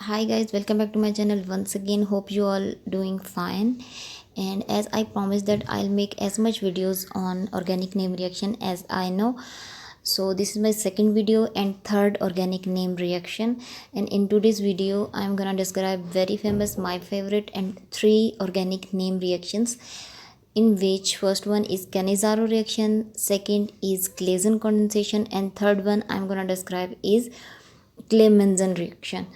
Hi guys, welcome back to my channel once again. Hope you all doing fine. And as I promised that I'll make as much videos on organic name reaction as I know. So this is my second video and third organic name reaction. And in today's video, I'm gonna describe very famous, my favorite, and three organic name reactions. In which first one is Cannizzaro reaction, second is Claisen condensation, and third one I'm gonna describe is Clemmensen reaction.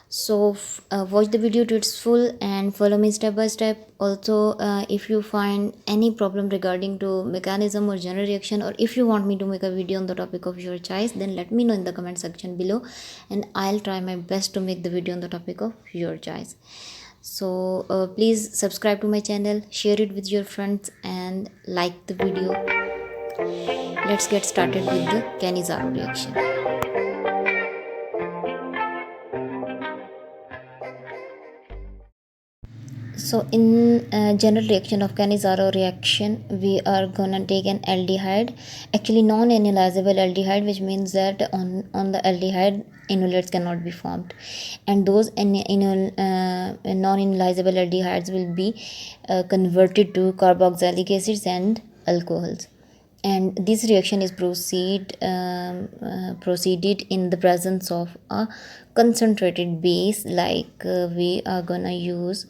So watch the video to its full and follow me step by step. Also if you find any problem regarding to mechanism or general reaction, or if you want me to make a video on the topic of your choice, then let me know in the comment section below and I'll try my best to make the video on the topic of your choice. So please subscribe to my channel, share it with your friends and like the video. Let's get started with the Cannizzaro reaction. So in general reaction of Cannizzaro reaction, we are gonna take an aldehyde, actually non-enolizable aldehyde, which means that on the aldehyde enolates cannot be formed, and those non-enolizable aldehydes will be converted to carboxylic acids and alcohols. And this reaction is proceeded in the presence of a concentrated base, like we are gonna use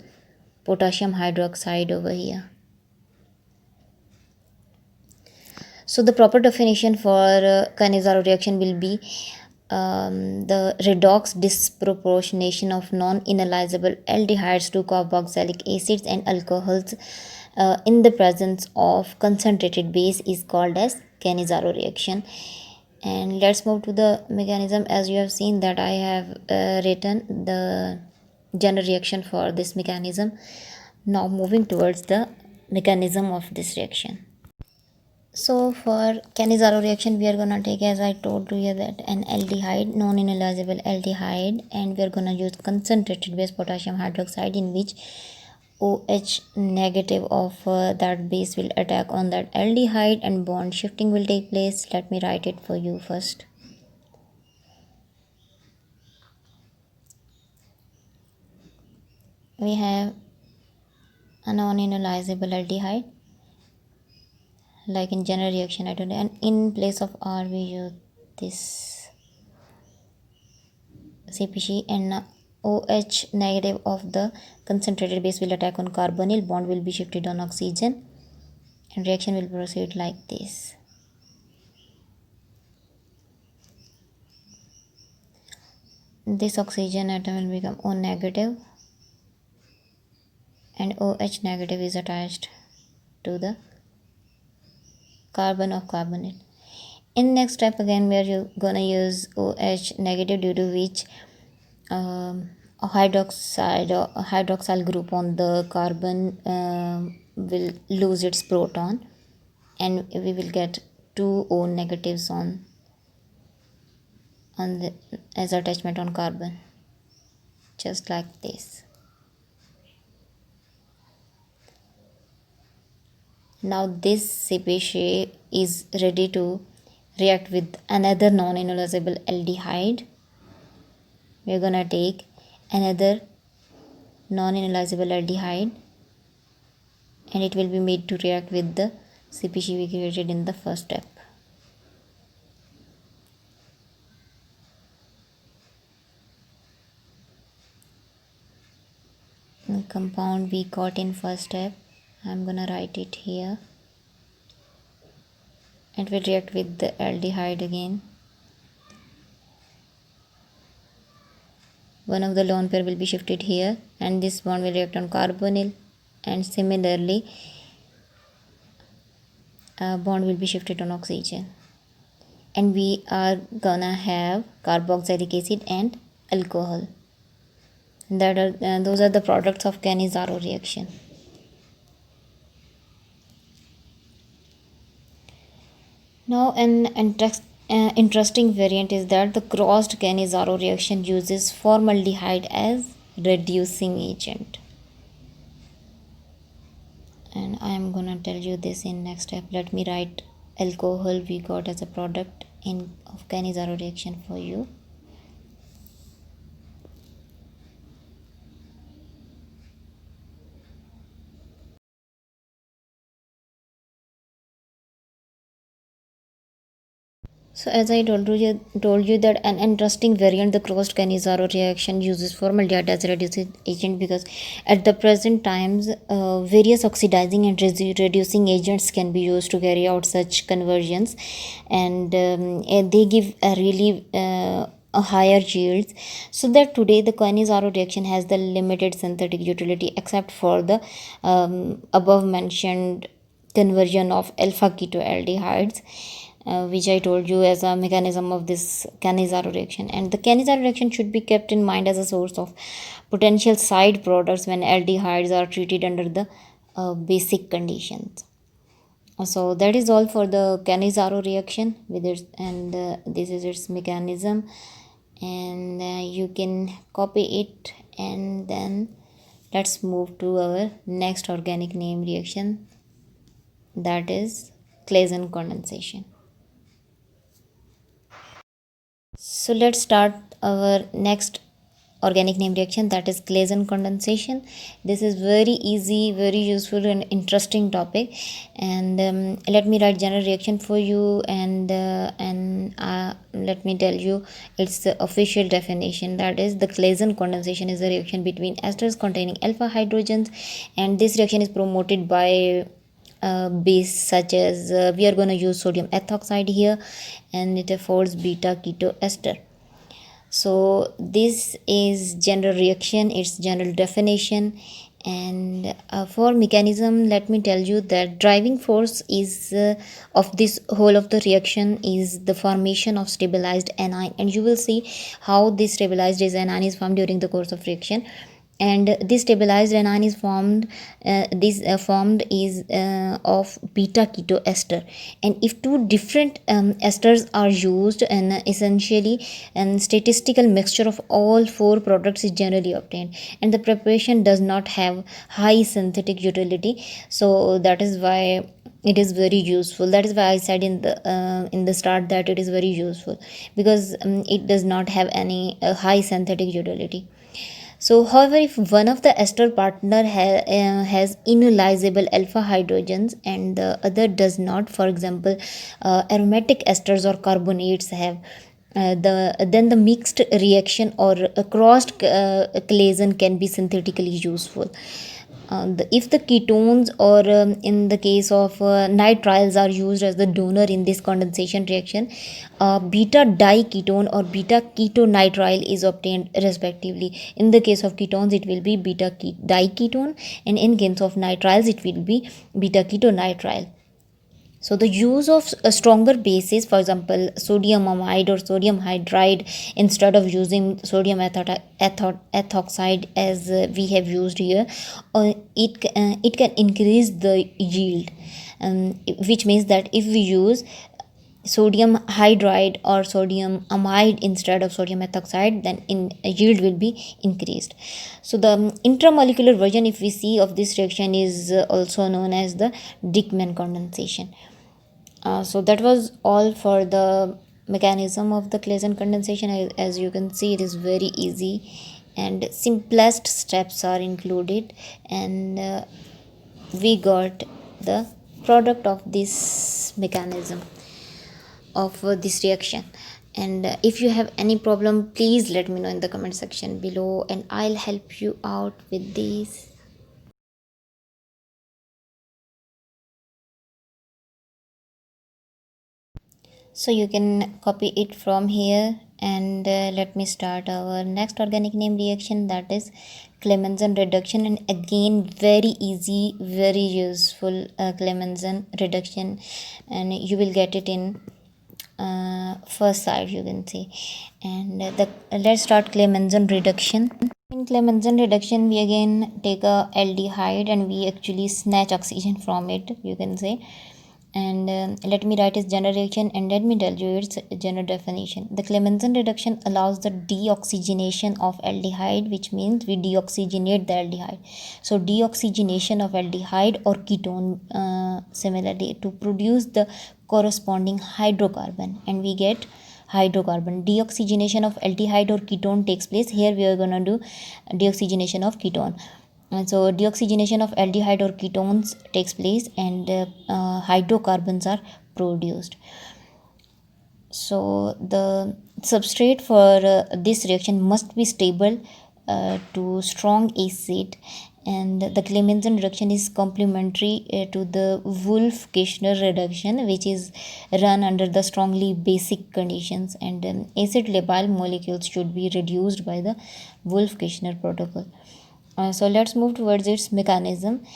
potassium hydroxide over here. So the proper definition for Cannizzaro reaction will be the redox disproportionation of non-enolizable aldehydes to carboxylic acids and alcohols in the presence of concentrated base is called as Cannizzaro reaction. And let's move to the mechanism. As you have seen that I have written the general reaction for this mechanism. Now moving towards the mechanism of this reaction. So for Cannizzaro reaction, we are gonna take, as I told you, that an aldehyde, non-enolizable aldehyde, and we are gonna use concentrated base potassium hydroxide, in which OH negative of that base will attack on that aldehyde and bond shifting will take place. Let me write it for you first. We have a non-enolizable aldehyde, like in general reaction I don't know, and in place of R we use this CpC, and OH negative of the concentrated base will attack on carbonyl, bond will be shifted on oxygen, and reaction will proceed like this. This oxygen atom will become O negative and OH negative is attached to the carbon of carbonyl. In next step again we are gonna use OH negative, due to which a hydroxyl group on the carbon will lose its proton, and we will get two O negatives on the as attachment on carbon, just like this. Now this CpC is ready to react with another non-enolizable aldehyde. We are gonna take another non-enolizable aldehyde and it will be made to react with the CpC we created in the first step. The compound we got in first step, I'm gonna write it here. It will react with the aldehyde again. One of the lone pair will be shifted here and this bond will react on carbonyl, and similarly bond will be shifted on oxygen, and we are gonna have carboxylic acid and alcohol. That are those are the products of Cannizzaro reaction. Now an interesting variant is that the crossed Cannizzaro reaction uses formaldehyde as reducing agent, and I am gonna tell you this in next step. Let me write alcohol we got as a product in of Cannizzaro reaction for you. So as I told you that an interesting variant, the crossed Cannizzaro reaction, uses formaldehyde as a reducing agent because at the present times, various oxidizing and reducing agents can be used to carry out such conversions, and they give a really a higher yields. So that today the Cannizzaro reaction has the limited synthetic utility except for the above mentioned conversion of alpha ketoaldehydes, which I told you as a mechanism of this Cannizzaro reaction. And the Cannizzaro reaction should be kept in mind as a source of potential side products when aldehydes are treated under the basic conditions. So that is all for the Cannizzaro reaction with its, and this is its mechanism, and you can copy it. And then let's move to our next organic name reaction, that is Claisen condensation. So let's start our next organic name reaction, that is Claisen condensation. This is very easy, very useful and interesting topic. And let me write general reaction for you, and let me tell you its official definition. That is, the Claisen condensation is a reaction between esters containing alpha hydrogens, and this reaction is promoted by base such as we are going to use sodium ethoxide here, and it affords beta keto ester. So this is general reaction, its general definition. And for mechanism, let me tell you that driving force is of this whole of the reaction is the formation of stabilized anion, and you will see how this stabilized anion is formed during the course of reaction. And this stabilized anion is formed formed is of beta keto ester. And if two different esters are used, and essentially and statistical mixture of all four products is generally obtained, and the preparation does not have high synthetic utility. So that is why it is very useful. That is why I said in the start that it is very useful, because it does not have any high synthetic utility. So, however, if one of the ester partner has inutilizable alpha hydrogens and the other does not, for example, aromatic esters or carbonates have, then the mixed reaction or a crossed Claisen can be synthetically useful. If the ketones, or in the case of nitriles, are used as the donor in this condensation reaction, beta diketone or beta ketonitrile is obtained respectively. In the case of ketones, it will be beta diketone, and in case of nitriles, it will be beta ketonitrile. So the use of a stronger bases, for example, sodium amide or sodium hydride, instead of using sodium ethoxide as we have used here, it can increase the yield, which means that if we use sodium hydride or sodium amide instead of sodium ethoxide, then yield will be increased. So the intramolecular version, if we see, of this reaction is also known as the Dickmann condensation. So that was all for the mechanism of the Claisen condensation. As you can see, it is very easy, and simplest steps are included, and we got the product of this mechanism of this reaction. And if you have any problem, please let me know in the comment section below, and I'll help you out with this. So you can copy it from here, and let me start our next organic name reaction, that is Clemmensen reduction. And again, very easy, very useful Clemmensen reduction, and you will get it in first side, you can see. And let's start Clemmensen reduction. In Clemmensen reduction, we again take a aldehyde and we actually snatch oxygen from it, you can say. And let me write its general reaction, and let me tell you its general definition. The Clemmensen reduction allows the deoxygenation of aldehyde, which means we deoxygenate the aldehyde. So deoxygenation of aldehyde or ketone, similarly, to produce the corresponding hydrocarbon, and we get hydrocarbon. Deoxygenation of aldehyde or ketone takes place. Here we are going to do deoxygenation of ketone. And so deoxygenation of aldehyde or ketones takes place, and hydrocarbons are produced. So the substrate for this reaction must be stable to strong acid, and the Clemmensen reduction is complementary to the Wolff-Kishner reduction, which is run under the strongly basic conditions, and acid labile molecules should be reduced by the Wolff-Kishner protocol. So let's move towards its mechanism.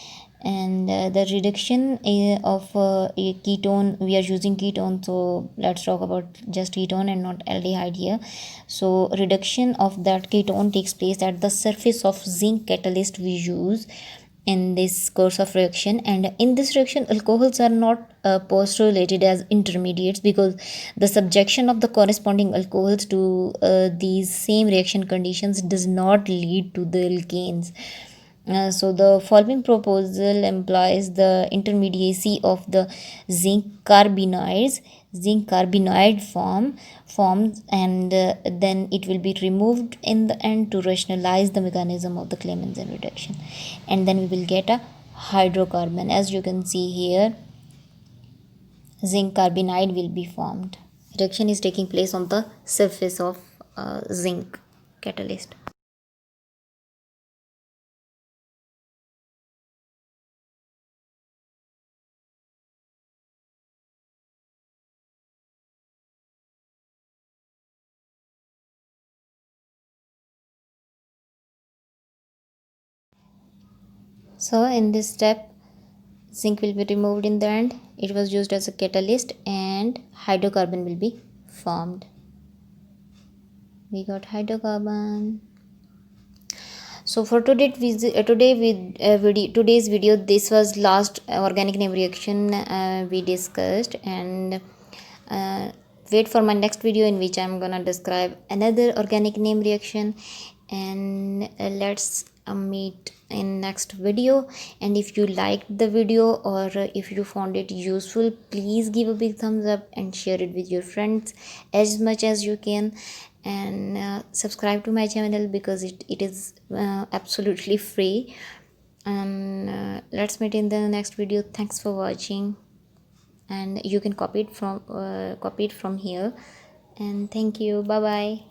And the reduction of a ketone, we are using ketone, so let's talk about just ketone and not aldehyde here. So reduction of that ketone takes place at the surface of zinc catalyst we use in this course of reaction. And in this reaction, alcohols are not postulated as intermediates, because the subjection of the corresponding alcohols to these same reaction conditions does not lead to the alkanes. So the following proposal implies the intermediacy of the zinc carbonide forms, and then it will be removed in the end to rationalize the mechanism of the Clemmensen reduction, and then we will get a hydrocarbon. As you can see here, zinc carbonide will be formed. Reaction is taking place on the surface of zinc catalyst. So in this step, zinc will be removed in the end. It was used as a catalyst, and hydrocarbon will be formed. We got hydrocarbon. So for today's video, this was last organic name reaction we discussed, and uh, wait for my next video in which I'm gonna describe another organic name reaction. And let's meet in next video. And if you liked the video, or if you found it useful, please give a big thumbs up and share it with your friends as much as you can. And subscribe to my channel, because it is absolutely free. And let's meet in the next video. Thanks for watching, and you can copy it from here. And thank you. Bye bye.